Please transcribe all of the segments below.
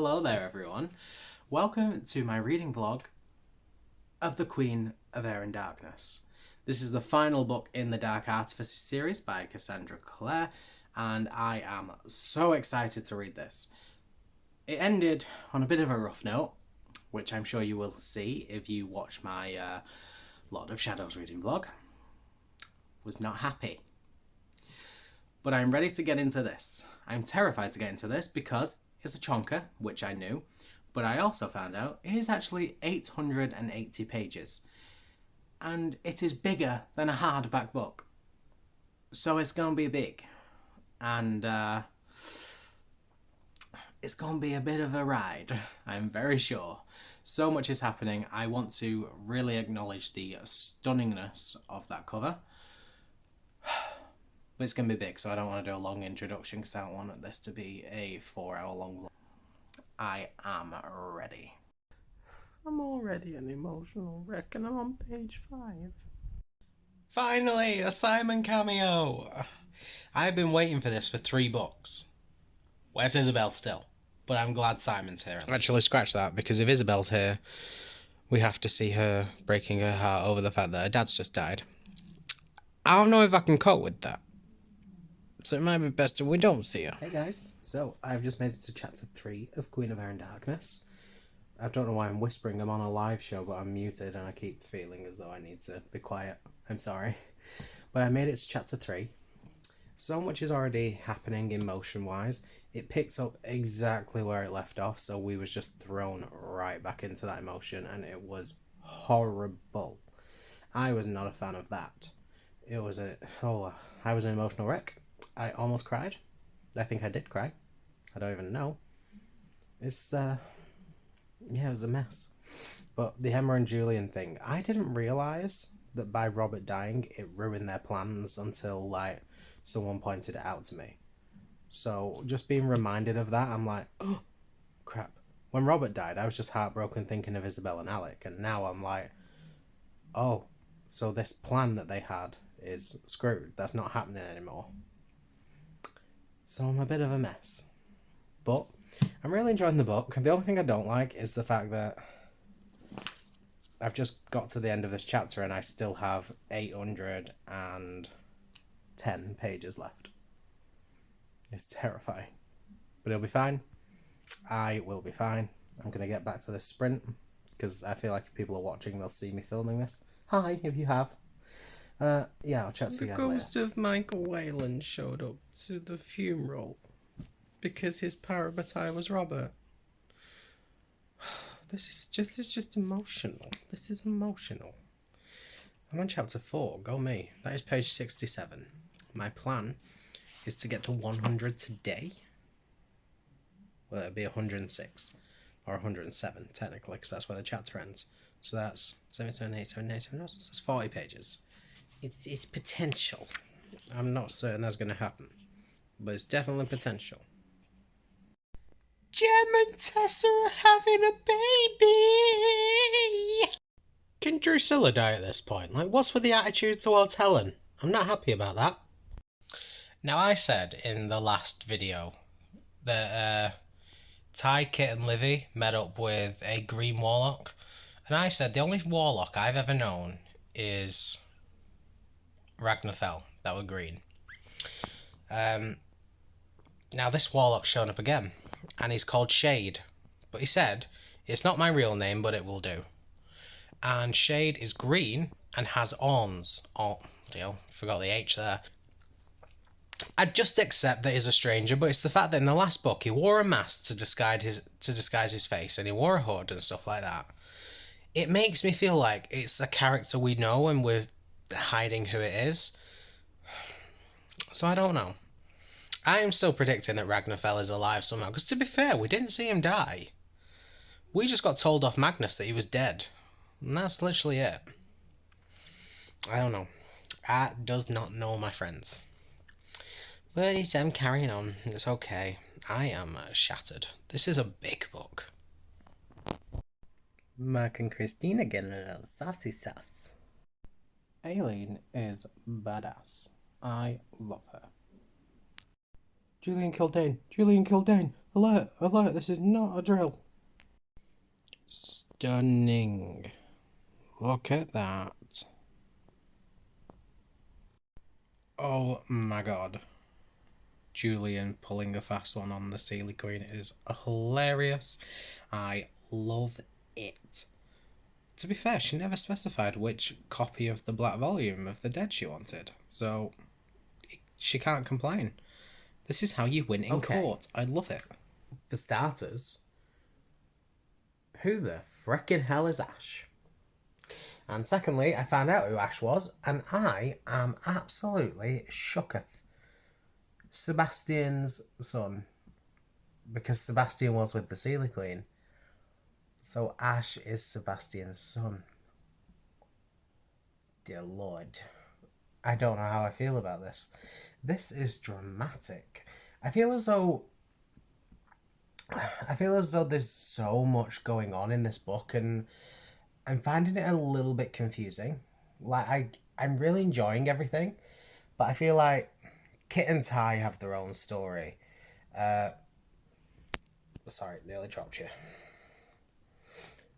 Hello there everyone. Welcome to my reading vlog of The Queen of Air and Darkness. This is the final book in the Dark Artifices series by Cassandra Clare, and I am so excited to read this. It ended on a bit of a rough note, which I'm sure you will see if you watch my Lord of Shadows reading vlog. Was not happy. But I'm ready to get into this. I'm terrified to get into this because it's a chonker, which I knew, but I also found out it is actually 880 pages. And it is bigger than a hardback book. So it's going to be big. And it's going to be a bit of a ride, I'm very sure. So much is happening. I want to really acknowledge the stunningness of that cover. But it's going to be big, so I don't want to do a long introduction because I don't want this to be a 4-hour long vlog. I am ready. I'm already an emotional wreck and I'm on page 5. Finally, a Simon cameo! I've been waiting for this for 3 books. Where's Isabel still? But I'm glad Simon's here. Actually, scratch that, because if Isabel's here, we have to see her breaking her heart over the fact that her dad's just died. I don't know if I can cope with that. So it might be best if we don't see her. Hey guys, so I've just made it to chapter 3 of Queen of Air and Darkness. I don't know why I'm whispering, I'm on a live show, but I'm muted and I keep feeling as though I need to be quiet. I'm sorry. But I made it to chapter 3. So much is already happening emotion-wise. It picks up exactly where it left off, so we was just thrown right back into that emotion, and it was horrible. I was not a fan of that. It was I was an emotional wreck. I almost cried. I think I did cry. I don't even know. It's, yeah, it was a mess. But the Emma and Julian thing, I didn't realise that by Robert dying, it ruined their plans until, like, someone pointed it out to me. So, just being reminded of that, I'm like, oh, crap. When Robert died, I was just heartbroken thinking of Isabel and Alec, and now I'm like, oh, so this plan that they had is screwed. That's not happening anymore. So I'm a bit of a mess. But I'm really enjoying the book. The only thing I don't like is the fact that I've just got to the end of this chapter and I still have 810 pages left. It's terrifying. But it'll be fine. I will be fine. I'm going to get back to this sprint because I feel like if people are watching, they'll see me filming this. Hi, if you have. Yeah, I'll chat to you guys later. The ghost of Michael Wayland showed up to the funeral because his parabatai was Robert. This is just emotional. This is emotional. I'm on chapter 4. Go me. That is page 67. My plan is to get to 100 today. Well, it'll be 106 or 107 technically, because that's where the chapter ends. So that's 77, 87, 87. That's 40 pages. It's potential. I'm not certain that's going to happen, but it's definitely potential. Jem and Tessa are having a baby! Can Drusilla die at this point? Like, what's with the attitude towards Helen? I'm not happy about that. Now, I said in the last video that Ty, Kit and Livy met up with a green warlock, and I said the only warlock I've ever known is Ragnarfell, that were green. Now this warlock's shown up again, and he's called Shade, but he said, it's not my real name, but it will do. And Shade is green and has horns. Oh, forgot the H there. I'd just accept that he's a stranger, but it's the fact that in the last book he wore a mask to disguise his face, and he wore a hood and stuff like that. It makes me feel like it's a character we know and we're hiding who it is. So I don't know. I am still predicting that Ragnarfell is alive somehow, because to be fair, we didn't see him die. We just got told off Magnus that he was dead. And that's literally it. I don't know. I does not know, my friends. But I'm carrying on. It's okay. I am shattered. This is a big book. Mark and Christina getting a little saucy sauce. Aileen is badass. I love her. Julian Kildane! Julian Kildane! Alert, alert, this is not a drill. Stunning. Look at that. Oh my god. Julian pulling a fast one on the Sealy Queen is hilarious. I love it. To be fair, she never specified which copy of the Black Volume of the Dead she wanted, so she can't complain. This is how you win in court. I love it. For starters, who the frickin' hell is Ash? And secondly, I found out who Ash was, and I am absolutely shooketh. Sebastian's son. Because Sebastian was with the Sealy Queen. So Ash is Sebastian's son. Dear Lord. I don't know how I feel about this. This is dramatic. I feel as though there's so much going on in this book, and I'm finding it a little bit confusing. Like I'm really enjoying everything, but I feel like Kit and Ty have their own story. Sorry, nearly dropped you.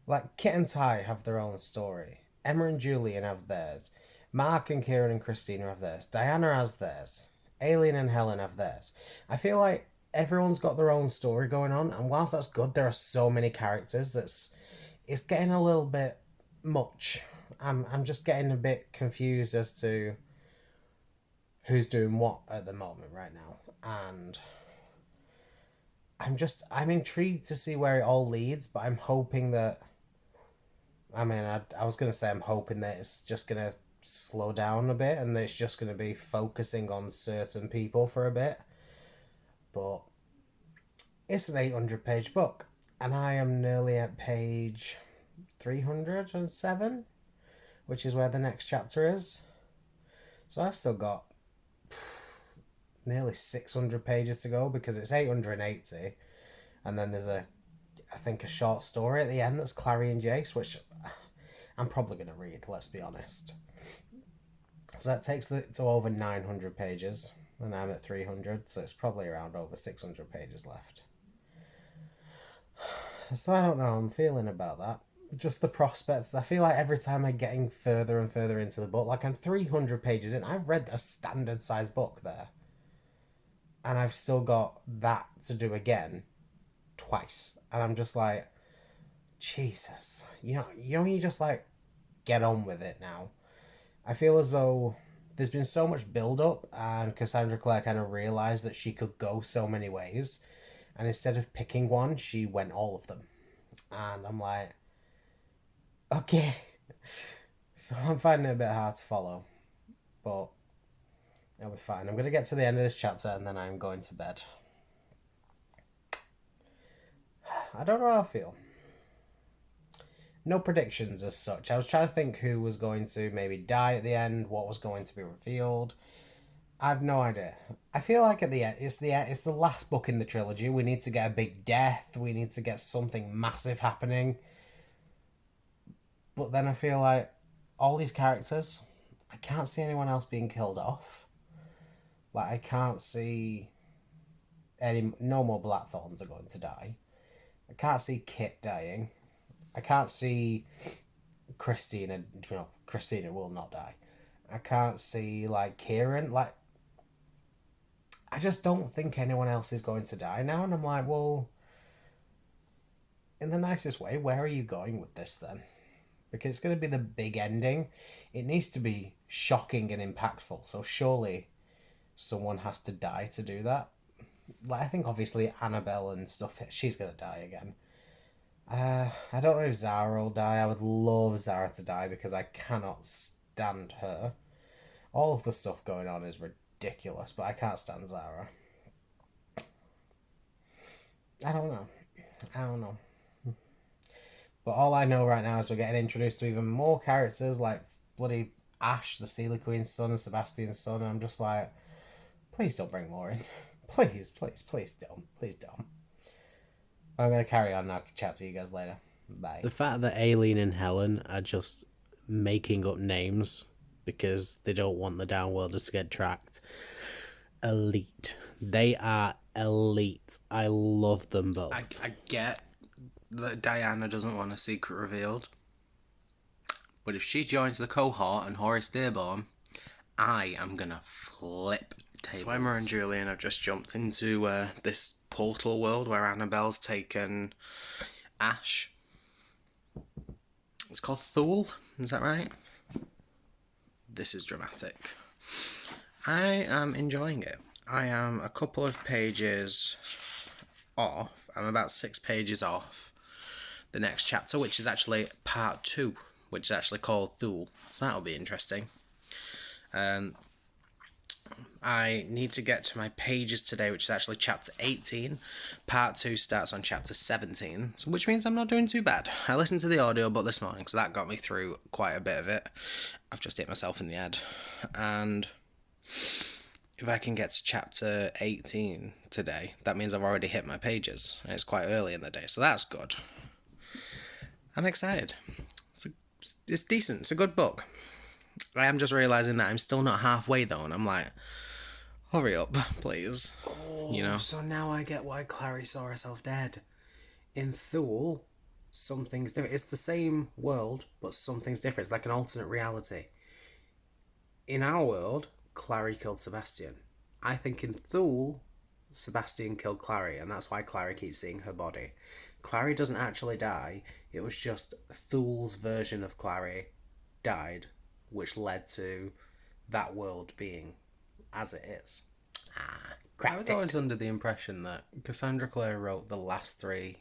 Like Kit and Ty have their own story. Emma and Julian have theirs. Mark and Kieran and Christina have theirs. Diana has theirs. Aileen and Helen have theirs. I feel like everyone's got their own story going on, and whilst that's good, there are so many characters it's getting a little bit much. I'm just getting a bit confused as to who's doing what at the moment right now, and I'm intrigued to see where it all leads, but I'm hoping that I was gonna say I'm hoping that it's just gonna slow down a bit and that it's just gonna be focusing on certain people for a bit. But it's an 800-page book, and I am nearly at page 307, which is where the next chapter is. So I've still got nearly 600 pages to go because it's 880, and then there's I think a short story at the end that's Clary and Jace, which I'm probably going to read, let's be honest. So that takes it to over 900 pages, and I'm at 300, so it's probably around over 600 pages left. So I don't know how I'm feeling about that. Just the prospects. I feel like every time I'm getting further and further into the book, like I'm 300 pages in, I've read a standard size book there. And I've still got that to do again twice. And I'm just like, Jesus. You just like get on with it now. I feel as though there's been so much build up, and Cassandra Clare kind of realised that she could go so many ways. And instead of picking one, she went all of them. And I'm like, okay. So I'm finding it a bit hard to follow. But it'll be fine. I'm going to get to the end of this chapter and then I'm going to bed. I don't know how I feel. No predictions as such. I was trying to think who was going to maybe die at the end, what was going to be revealed. I have no idea. I feel like at the end, it's the last book in the trilogy. We need to get a big death. We need to get something massive happening. But then I feel like all these characters, I can't see anyone else being killed off. Like, I can't see no more Blackthorns are going to die. I can't see Kit dying. I can't see Christina. Christina will not die. I can't see like Kieran. Like, I just don't think anyone else is going to die now. And I'm like, well, in the nicest way, where are you going with this then? Because it's going to be the big ending. It needs to be shocking and impactful. So surely someone has to die to do that. Like, I think obviously Annabelle and stuff, she's going to die again. I don't know if Zara will die. I would love Zara to die because I cannot stand her. All of the stuff going on is ridiculous, but I can't stand Zara. I don't know. But all I know right now is we're getting introduced to even more characters like bloody Ash, the Sealy Queen's son, and Sebastian's son. And I'm just like, please don't bring more in. Please don't. Please don't. I'm going to carry on now. Chat to you guys later. Bye. The fact that Aileen and Helen are just making up names because they don't want the downworlders to get tracked. Elite. They are elite. I love them both. I get that Diana doesn't want a secret revealed, but if she joins the cohort and Horace Dearborn, I am gonna flip tables. So Emma and Julian have just jumped into this portal world where Annabelle's taken Ash. It's called Thule, is that right? This is dramatic. I am enjoying it. I am a couple of pages off. I'm about 6 pages off the next chapter, which is actually part 2, which is actually called Thule. So that'll be interesting. I need to get to my pages today, which is actually chapter 18. Part 2 starts on chapter 17, which means I'm not doing too bad. I listened to the audiobook this morning, so that got me through quite a bit of it. I've just hit myself in the head. And if I can get to chapter 18 today, that means I've already hit my pages. And it's quite early in the day, so that's good. I'm excited. It's decent. It's a good book. I am just realising that I'm still not halfway though, and I'm like, hurry up, please. Oh, you know? So now I get why Clary saw herself dead. In Thule, something's different. It's the same world, but something's different. It's like an alternate reality. In our world, Clary killed Sebastian. I think in Thule, Sebastian killed Clary, and that's why Clary keeps seeing her body. Clary doesn't actually die. It was just Thule's version of Clary died, which led to that world being as it is. I was always under the impression that Cassandra Clare wrote the last 3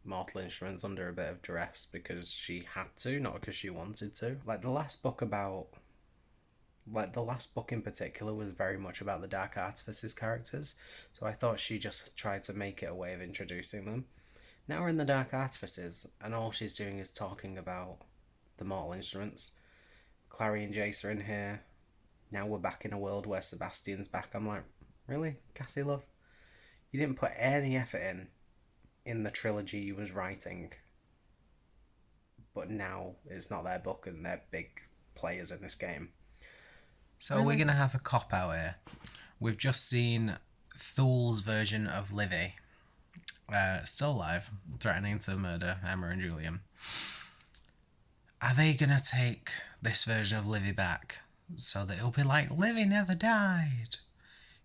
Mortal Instruments under a bit of duress because she had to, not because she wanted to. Like the last book in particular was very much about the Dark Artifices characters, so I thought she just tried to make it a way of introducing them. Now we're in the Dark Artifices, and all she's doing is talking about the Mortal Instruments. Clary and Jace are in here. Now we're back in a world where Sebastian's back. I'm like, really, Cassie, love? You didn't put any effort in the trilogy you was writing, but now it's not their book and they're big players in this game. So really? We're going to have a cop-out here. We've just seen Thule's version of Livy, still alive, threatening to murder Emma and Julian. Are they going to take this version of Livy back so that it'll be like, Livy never died?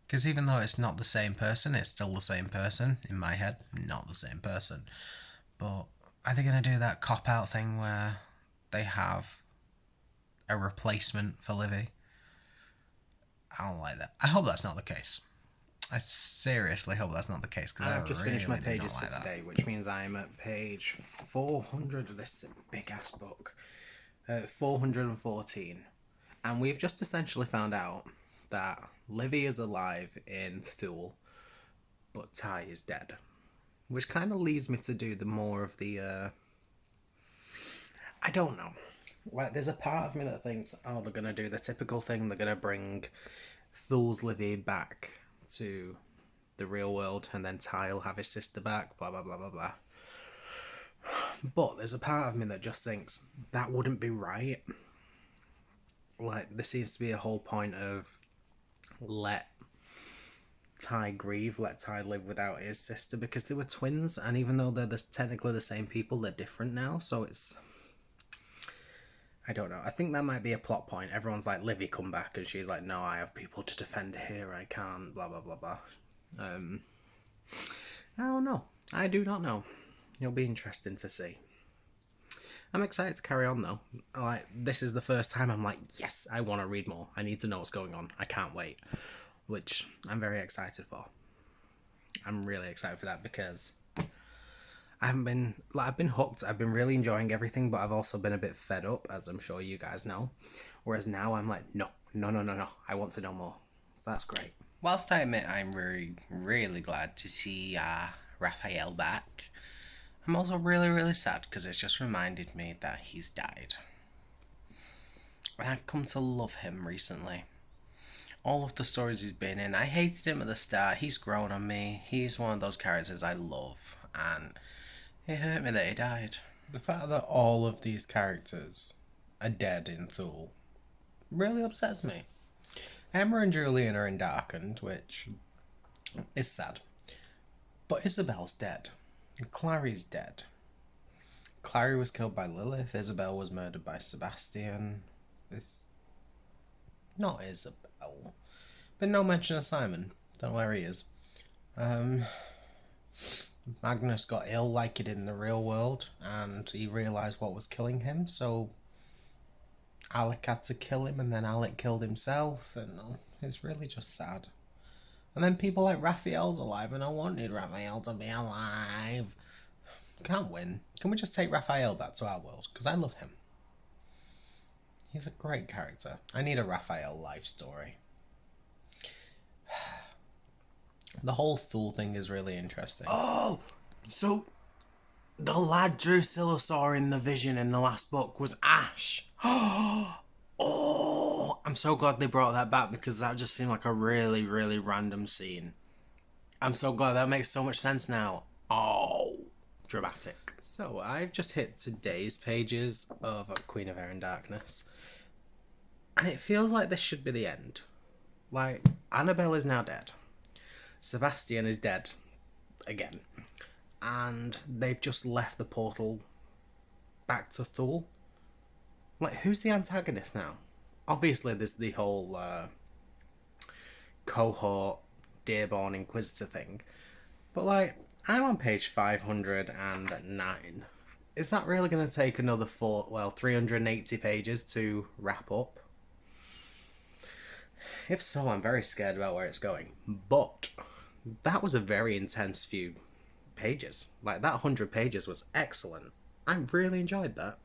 Because even though it's not the same person, it's still the same person. In my head, not the same person. But are they going to do that cop-out thing where they have a replacement for Livy? I don't like that. I hope that's not the case. I seriously hope that's not the case. Because I've just finished my pages for today, which means I'm at page 400 of this big-ass book. 414. And we've just essentially found out that Livy is alive in Thule, but Ty is dead. Which kind of leads me to do the more of the, I don't know. Like, there's a part of me that thinks, oh, they're going to do the typical thing. They're going to bring Thule's Livy back to the real world, and then Ty will have his sister back, blah, blah, blah, blah, blah. But there's a part of me that just thinks that wouldn't be right. Like, there seems to be a whole point of let Ty grieve, let Ty live without his sister, because they were twins, and even though they're technically the same people, they're different now, so it's... I don't know. I think that might be a plot point. Everyone's like, Livy, come back, and she's like, no, I have people to defend here, I can't, blah, blah, blah, blah. I don't know. I do not know. It'll be interesting to see. I'm excited to carry on though. Like, this is the first time I'm like, yes, I want to read more. I need to know what's going on. I can't wait. Which I'm very excited for. I'm really excited for that because I've been hooked. I've been really enjoying everything, but I've also been a bit fed up, as I'm sure you guys know. Whereas now I'm like, no. I want to know more. So that's great. Whilst I admit I'm really, really glad to see Raphael back, I'm also really, really sad because it's just reminded me that he's died. And I've come to love him recently. All of the stories he's been in, I hated him at the start. He's grown on me. He's one of those characters I love. And it hurt me that he died. The fact that all of these characters are dead in Thule really upsets me. Emma and Julian are in Darkened, which It's sad. But Isabel's dead. Clary's dead. Clary was killed by Lilith. Isabel was murdered by Sebastian. It's not Isabel. But no mention of Simon. Don't know where he is. Magnus got ill like he did in the real world, and he realised what was killing him, so Alec had to kill him, and then Alec killed himself, and it's really just sad. And then people like Raphael's alive, and I wanted Raphael to be alive. Can't win. Can we just take Raphael back to our world? Because I love him. He's a great character. I need a Raphael life story. The whole Thule thing is really interesting. Oh, so the lad Drusilla saw in the vision in the last book was Ash. Oh, I'm so glad they brought that back because that just seemed like a really, really random scene. I'm so glad that makes so much sense now. Oh, dramatic. So I've just hit today's pages of Queen of Air and Darkness, and it feels like this should be the end. Like, Annabelle is now dead. Sebastian is dead again. And they've just left the portal back to Thule. Like, who's the antagonist now? Obviously, there's the whole cohort Dearborn Inquisitor thing. But, like, I'm on page 509. Is that really going to take another 380 pages to wrap up? If so, I'm very scared about where it's going. But that was a very intense few pages. Like, that 100 pages was excellent. I really enjoyed that.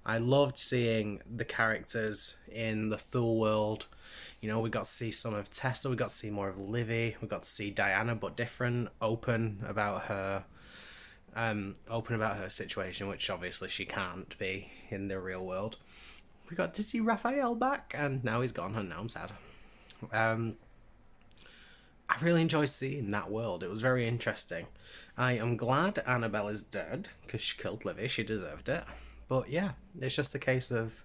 I loved seeing the characters in the Thule world. You know, we got to see some of Tessa, we got to see more of Livy, we got to see Diana, but different, open about her situation, which obviously she can't be in the real world. We got to see Raphael back, and now he's gone, and now I'm sad. I really enjoyed seeing that world. It was very interesting. I am glad Annabelle is dead, because she killed Livy, she deserved it. But yeah, it's just a case of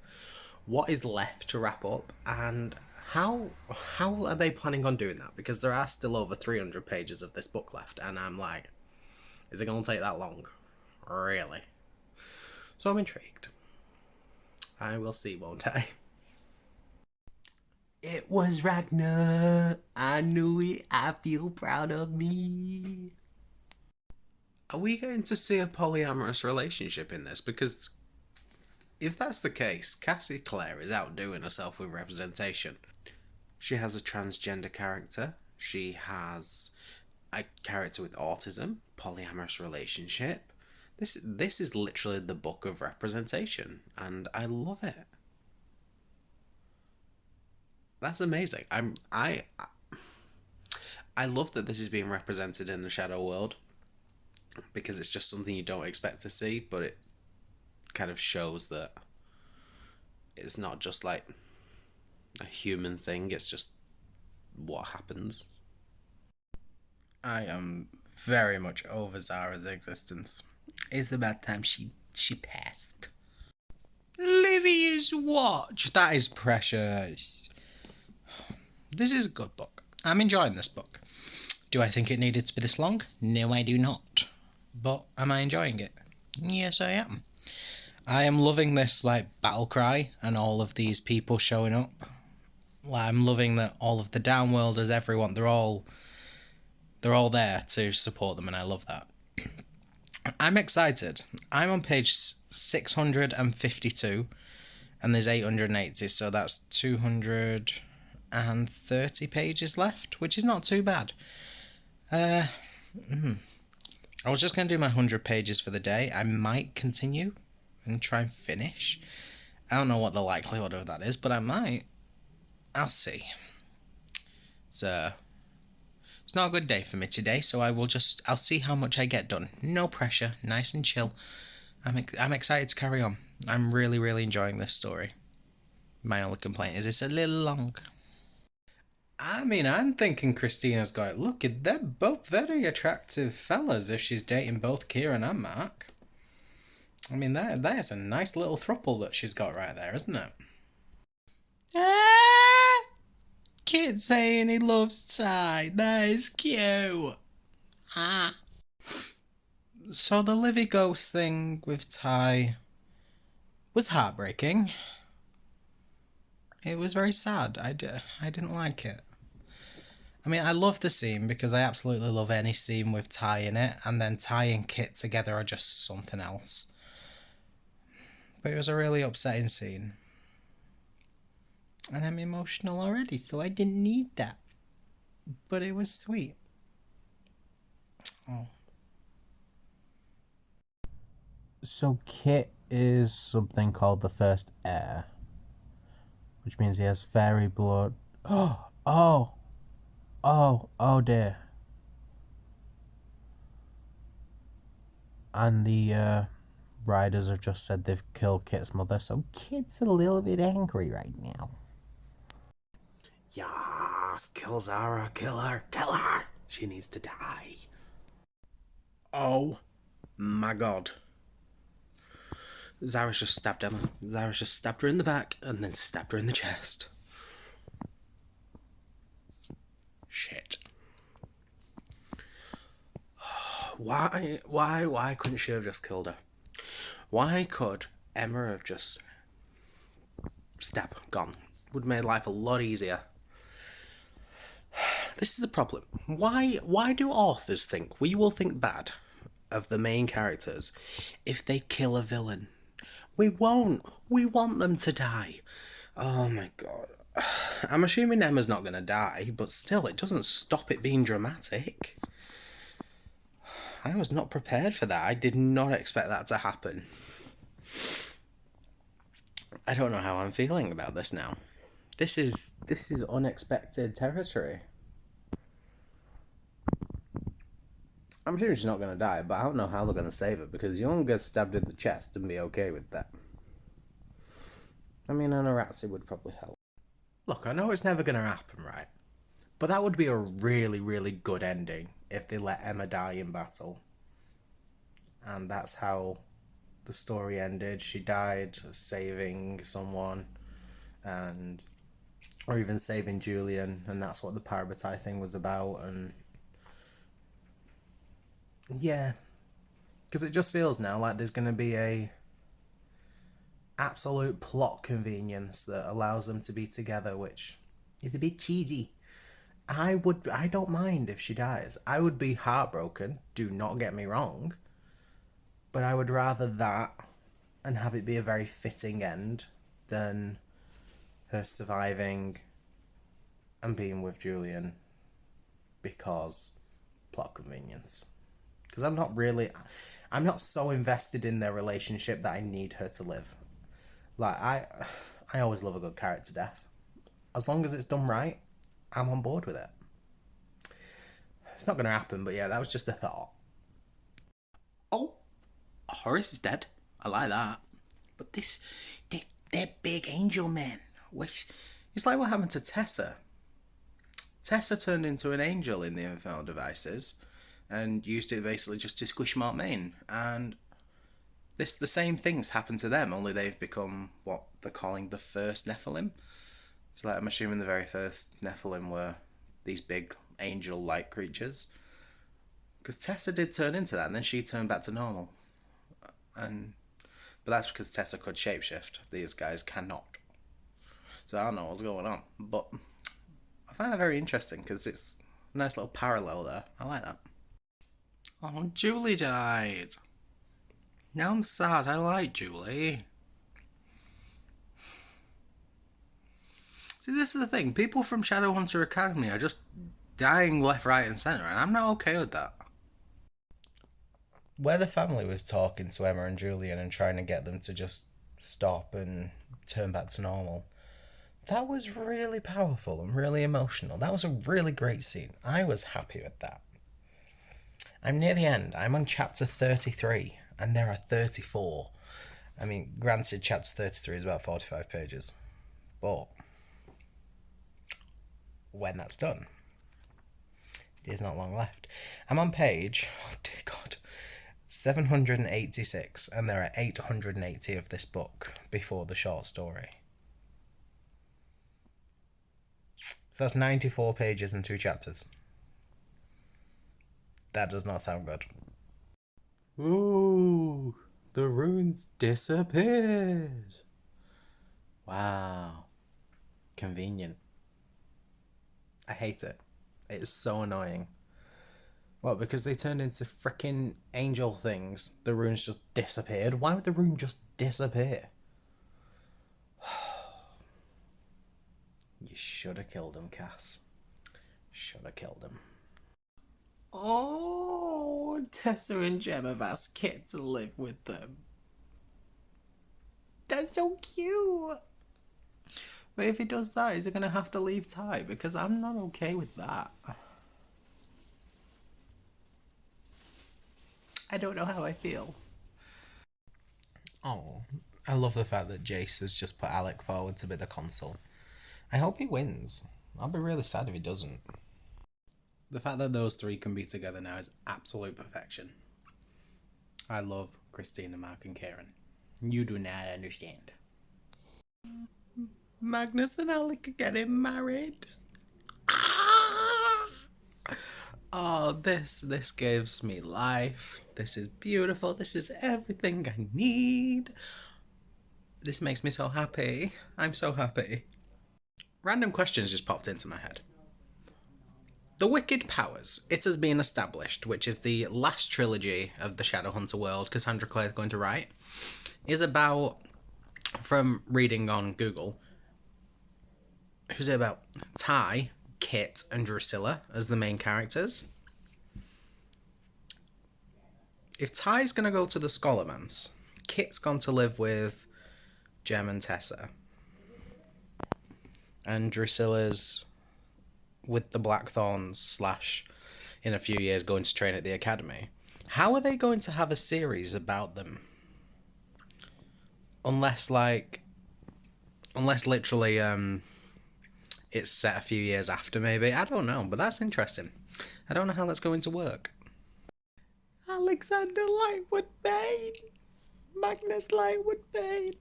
what is left to wrap up, and how are they planning on doing that? Because there are still over 300 pages of this book left, and I'm like, is it going to take that long? Really? So I'm intrigued. I will see, won't I? It was Ragnar. I knew it. I feel proud of me. Are we going to see a polyamorous relationship in this? Because if that's the case, Cassie Clare is outdoing herself with representation. She has a transgender character. She has a character with autism, polyamorous relationship. This is literally the book of representation, and I love it. That's amazing. I love that this is being represented in the Shadow world, because it's just something you don't expect to see, but it kind of shows that it's not just like a human thing, it's just what happens. I am very much over Zara's existence. It's about time she passed. Livy's watch. That is precious. This is a good book. I'm enjoying this book. Do I think it needed to be this long? No, I do not. But am I enjoying it? Yes, I am. I am loving this, like, battle cry and all of these people showing up. I'm loving that all of the downworlders, everyone, they're all there to support them, and I love that. I'm excited. I'm on page 652, and there's 880, so that's 230 pages left, which is not too bad. I was just going to do my 100 pages for the day. I might continue and try and finish. I don't know what the likelihood of that is, but I might. I'll see. So, it's not a good day for me today, so I'll see how much I get done. No pressure, nice and chill. I'm excited to carry on. I'm really, really enjoying this story. My only complaint is it's a little long. I mean, I'm thinking Christina's got it. Look, they're both very attractive fellas if she's dating both Kieran and Mark. I mean, that's a nice little throuple that she's got right there, isn't it? Kit saying he loves Ty. That is cute. Ah. So the Livy Ghost thing with Ty was heartbreaking. It was very sad. I didn't like it. I mean, I love the scene because I absolutely love any scene with Ty in it, and then Ty and Kit together are just something else. But it was a really upsetting scene. And I'm emotional already, so I didn't need that. But it was sweet. Oh. So Kit is something called the first heir, which means he has fairy blood. Oh dear. And the riders have just said they've killed Kit's mother, so Kit's a little bit angry right now. Yes, kill Zara, kill her. She needs to die. Oh my god. Zara's just stabbed Emma. Zara's just stabbed her in the back and then stabbed her in the chest. Shit. Why couldn't she have just killed her? Why could Emma have just gone? Would have made life a lot easier. This is the problem. Why do authors think we will think bad of the main characters if they kill a villain? We won't. We want them to die. Oh my god. I'm assuming Emma's not going to die, but still, it doesn't stop it being dramatic. I was not prepared for that. I did not expect that to happen. I don't know how I'm feeling about this now. This is unexpected territory. I'm sure she's not going to die, but I don't know how they're going to save her, because Young gets stabbed in the chest and be okay with that. I mean, an Aratsi would probably help. Look, I know it's never going to happen, right? But that would be a really, really good ending if they let Emma die in battle. And that's how the story ended. She died saving someone, or even saving Julian, and that's what the Parabatai thing was about. And yeah, because it just feels now like there's going to be a absolute plot convenience that allows them to be together, which is a bit cheesy. I don't mind if she dies. I would be heartbroken, do not get me wrong, but I would rather that and have it be a very fitting end than her surviving and being with Julian because plot convenience. Because I'm not so invested in their relationship that I need her to live. Like, I always love a good character death. As long as it's done right, I'm on board with it. It's not going to happen, but yeah, that was just a thought. Oh, Horace is dead. I like that. But they're big angel men. Which, it's like what happened to Tessa. Tessa turned into an angel in the Infernal Devices and used it basically just to squish Mark Main. And the same things happen to them, only they've become what they're calling the first Nephilim. So like, I'm assuming the very first Nephilim were these big angel-like creatures. Because Tessa did turn into that, and then she turned back to normal. But that's because Tessa could shapeshift. These guys cannot. So I don't know what's going on. But I find that very interesting, because it's a nice little parallel there. I like that. Oh, Julie died. Now I'm sad. I like Julie. See, this is the thing. People from Shadowhunter Academy are just dying left, right, and centre, and I'm not okay with that. Where the family was talking to Emma and Julian and trying to get them to just stop and turn back to normal, that was really powerful and really emotional. That was a really great scene. I was happy with that. I'm near the end. I'm on chapter 33, and there are 34. I mean, granted, chapter 33 is about 45 pages, but when that's done, there's not long left. I'm on page, oh dear God, 786, and there are 880 of this book before the short story. That's 94 pages and 2 chapters. That does not sound good. Ooh, the runes disappeared. Wow. Convenient. I hate it. It's so annoying. Well, because they turned into freaking angel things, the runes just disappeared. Why would the rune just disappear? You should have killed him, Cass. Should have killed him. Oh, Tessa and Jem have asked Kit to live with them. That's so cute. But if he does that, is he going to have to leave Ty? Because I'm not okay with that. I don't know how I feel. Oh, I love the fact that Jace has just put Alec forward to be the consul. I hope he wins. I'll be really sad if he doesn't. The fact that those three can be together now is absolute perfection. I love Christina, Mark, and Karen. You do not understand. Magnus and Alec are getting married. Oh, this gives me life. This is beautiful. This is everything I need. This makes me so happy. I'm so happy. Random questions just popped into my head. The Wicked Powers, it has been established, which is the last trilogy of the Shadowhunter world Cassandra Clare is going to write, is about, from reading on Google, who's it about? Ty, Kit, and Drusilla as the main characters. If Ty's going to go to the Scholarman's, Kit's gone to live with Jem and Tessa, and Drusilla's with the Blackthorns / in a few years going to train at the academy. How are they going to have a series about them? Unless literally it's set a few years after, maybe. I don't know, but that's interesting. I don't know how that's going to work. Alexander Lightwood Bane, Magnus Lightwood Bane,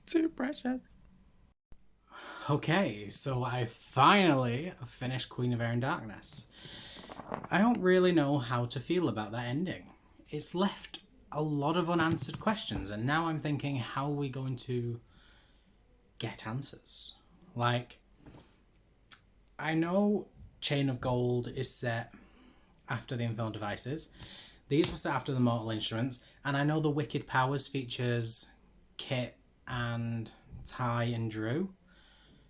too precious. Okay, so I finally finished Queen of Air and Darkness. I don't really know how to feel about that ending. It's left a lot of unanswered questions, and now I'm thinking, how are we going to get answers? Like, I know Chain of Gold is set after the Infernal Devices. These were set after the Mortal Instruments, and I know the Wicked Powers features Kit and Ty and Drew.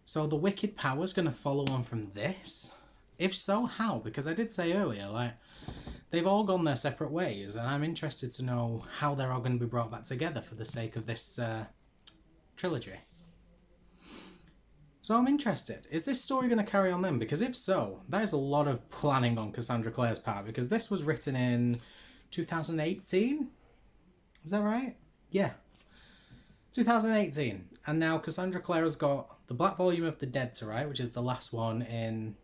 So the Wicked Power's going to follow on from this? If so, how? Because I did say earlier, like, they've all gone their separate ways, and I'm interested to know how they're all going to be brought back together for the sake of this trilogy. So I'm interested. Is this story going to carry on then? Because if so, that is a lot of planning on Cassandra Clare's part, because this was written in 2018? Is that right? Yeah. 2018. And now Cassandra Clare has got the Black Volume of the Dead to write, which is the last one in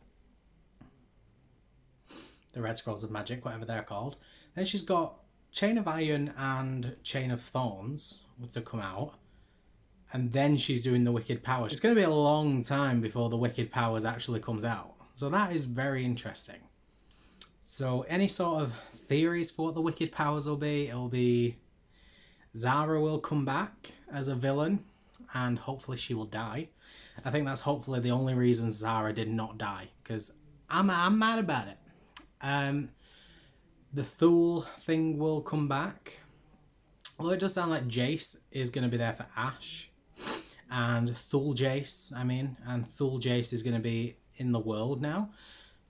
the Red Scrolls of Magic, whatever they're called. Then she's got Chain of Iron and Chain of Thorns to come out. And then she's doing the Wicked Powers. It's going to be a long time before the Wicked Powers actually comes out. So that is very interesting. So any sort of theories for what the Wicked Powers will be? It'll be Zara will come back as a villain, and hopefully she will die. I think that's hopefully the only reason Zara did not die, because I'm mad about it. The Thule thing will come back. Well, it does sound like Jace is going to be there for Ash. And Thule Jace is going to be in the world now.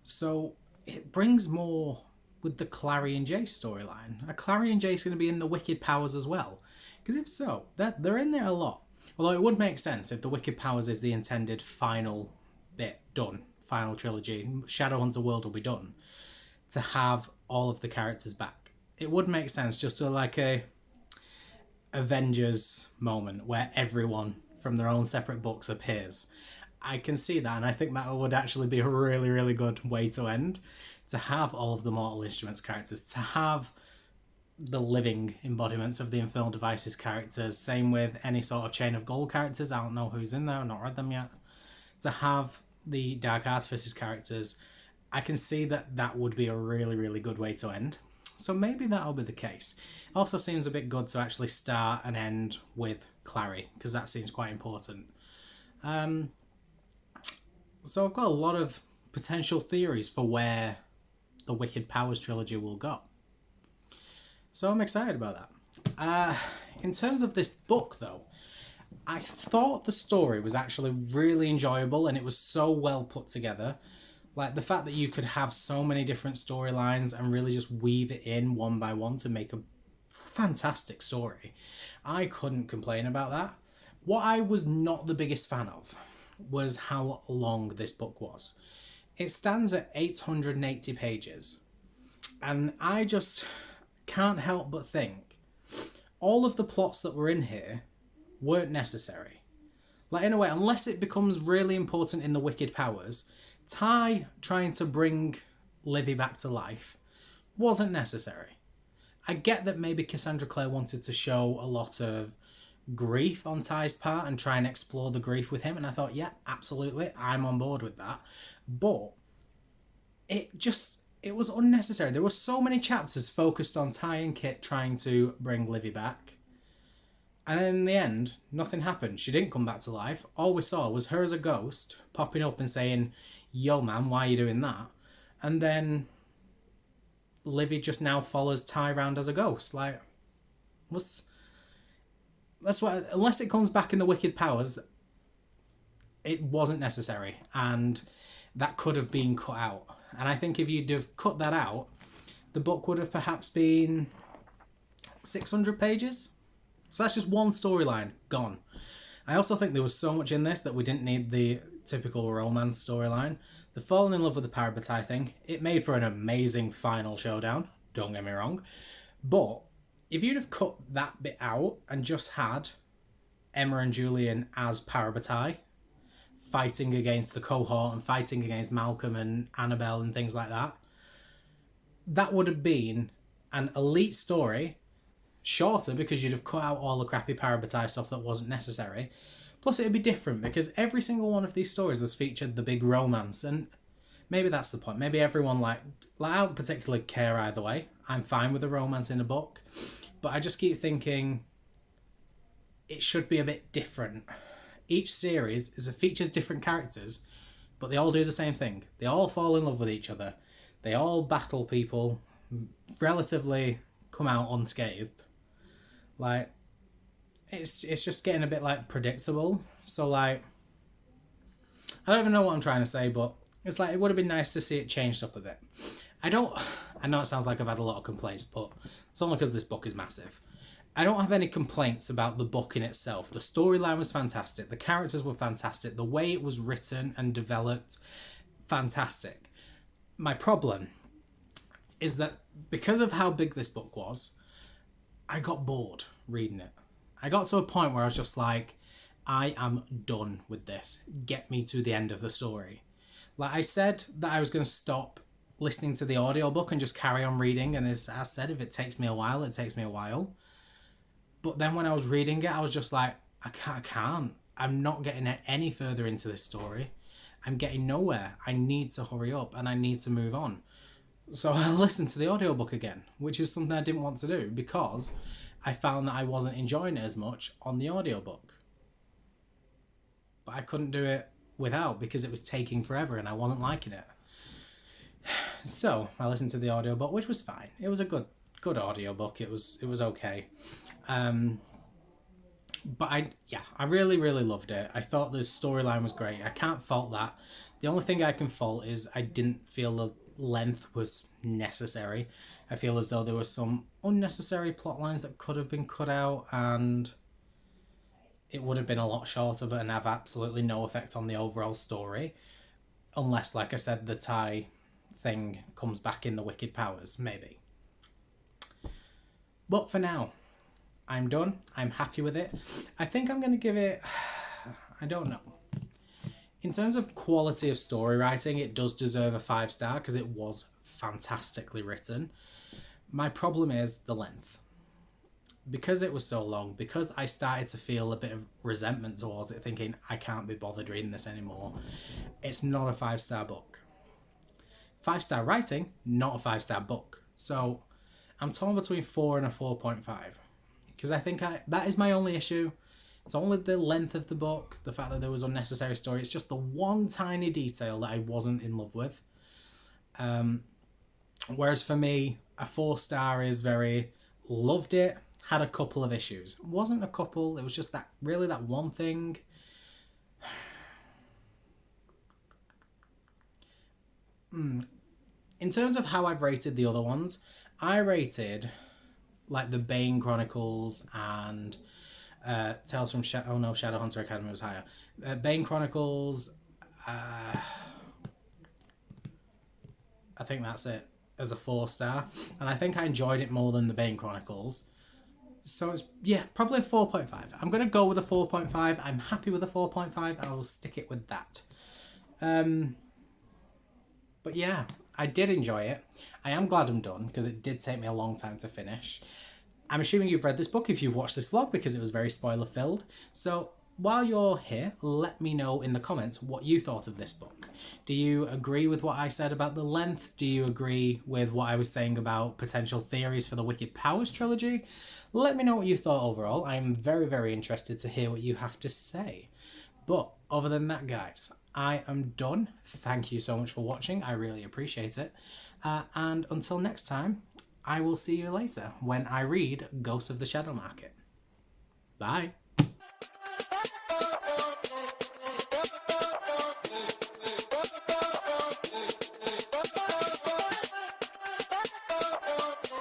So it brings more with the Clary and Jace storyline. Are Clary and Jace going to be in the Wicked Powers as well? Because if so, they're in there a lot. Although it would make sense if the Wicked Powers is the intended final bit done, final trilogy, Shadowhunter World will be done, to have all of the characters back. It would make sense just to like a Avengers moment where everyone from their own separate books appears. I can see that, and I think that would actually be a really, really good way to end. To have all of the Mortal Instruments characters, to have the living embodiments of the Infernal Devices characters, same with any sort of Chain of Gold characters. I don't know who's in there, I've not read them yet. To have the Dark Artifices characters, I can see that that would be a really, really good way to end. So maybe that'll be the case. Also seems a bit good to actually start and end with Clary, because that seems quite important. So I've got a lot of potential theories for where the Wicked Powers trilogy will go. So I'm excited about that. In terms of this book, though, I thought the story was actually really enjoyable and it was so well put together. Like the fact that you could have so many different storylines and really just weave it in one by one to make a fantastic story. I couldn't complain about that. What I was not the biggest fan of was how long this book was. It stands at 880 pages. And I just can't help but think all of the plots that were in here weren't necessary. Like, in a way, unless it becomes really important in the Wicked Powers, Ty trying to bring Livy back to life wasn't necessary. I get that maybe Cassandra Clare wanted to show a lot of grief on Ty's part and try and explore the grief with him, and I thought, yeah, absolutely, I'm on board with that. But it was unnecessary. There were so many chapters focused on Ty and Kit trying to bring Livy back. And in the end, nothing happened. She didn't come back to life. All we saw was her as a ghost popping up and saying, yo man, why are you doing that? And then Livy just now follows Ty around as a ghost. Like, that's what, unless it comes back in the Wicked Powers, it wasn't necessary. And that could have been cut out. And I think if you'd have cut that out, the book would have perhaps been 600 pages. So that's just one storyline gone. I also think there was so much in this that we didn't need the typical romance storyline. The falling in love with the Parabatai thing, it made for an amazing final showdown, don't get me wrong. But if you'd have cut that bit out and just had Emma and Julian as Parabatai, fighting against the cohort and fighting against Malcolm and Annabelle and things like that, that would have been an elite story. Shorter because you'd have cut out all the crappy Parabatai stuff that wasn't necessary. Plus it'd be different because every single one of these stories has featured the big romance, and maybe that's the point. Maybe everyone like I don't particularly care either way. I'm fine with a romance in a book, but I just keep thinking it should be a bit different. Each series features different characters, but they all do the same thing. They all fall in love with each other. They all battle people, relatively come out unscathed. Like, it's just getting a bit, like, predictable. So, like, I don't even know what I'm trying to say, but it's like, it would have been nice to see it changed up a bit. I know it sounds like I've had a lot of complaints, but it's only because this book is massive. I don't have any complaints about the book in itself. The storyline was fantastic. The characters were fantastic. The way it was written and developed, fantastic. My problem is that because of how big this book was, I got bored reading it. I got to a point where I was just like, I am done with this. Get me to the end of the story. Like I said that I was going to stop listening to the audiobook and just carry on reading. And as I said, if it takes me a while, it takes me a while. But then when I was reading it, I was just like, I can't. I'm not getting any further into this story. I'm getting nowhere. I need to hurry up and I need to move on. So I listened to the audiobook again, which is something I didn't want to do because I found that I wasn't enjoying it as much on the audiobook. But I couldn't do it without because it was taking forever and I wasn't liking it. So I listened to the audiobook, which was fine. It was a good audiobook. It was okay. But I really, really loved it. I thought the storyline was great. I can't fault that. The only thing I can fault is I didn't feel the length was necessary. I feel as though there were some unnecessary plot lines that could have been cut out and it would have been a lot shorter but and have absolutely no effect on the overall story. Unless, like I said, the Ty thing comes back in the Wicked Powers, maybe. But for now, I'm done. I'm happy with it. I think I'm going to give it... I don't know. In terms of quality of story writing, it does deserve a 5-star because it was fantastically written. My problem is the length. because it was so long, because I started to feel a bit of resentment towards it, thinking I can't be bothered reading this anymore, it's not a 5-star book. 5-star writing, not a 5-star book. So I'm torn between 4 and a 4.5, because I think that is my only issue. It's only the length of the book, the fact that there was unnecessary story. It's just the one tiny detail that I wasn't in love with. Whereas for me, a 4-star is very loved it, had a couple of issues. It wasn't a couple, it was just that one thing. In terms of how I've rated the other ones, I rated like the Bane Chronicles and Tales from Shadowhunter Academy was higher. Bane Chronicles, I think that's it, as a 4-star, and I think I enjoyed it more than the Bane Chronicles. So it's, yeah, probably a 4.5. I'm going to go with a 4.5. I'm happy with a 4.5. I will stick it with that. But yeah, I did enjoy it. I am glad I'm done, because it did take me a long time to finish. I'm assuming you've read this book if you've watched this vlog, because it was very spoiler filled. So while you're here, let me know in the comments what you thought of this book. Do you agree with what I said about the length? Do you agree with what I was saying about potential theories for the Wicked Powers trilogy? Let me know what you thought overall. I'm very, very interested to hear what you have to say. But other than that, guys, I am done. Thank you so much for watching. I really appreciate it. And until next time, I will see you later when I read Ghosts of the Shadow Market. Bye.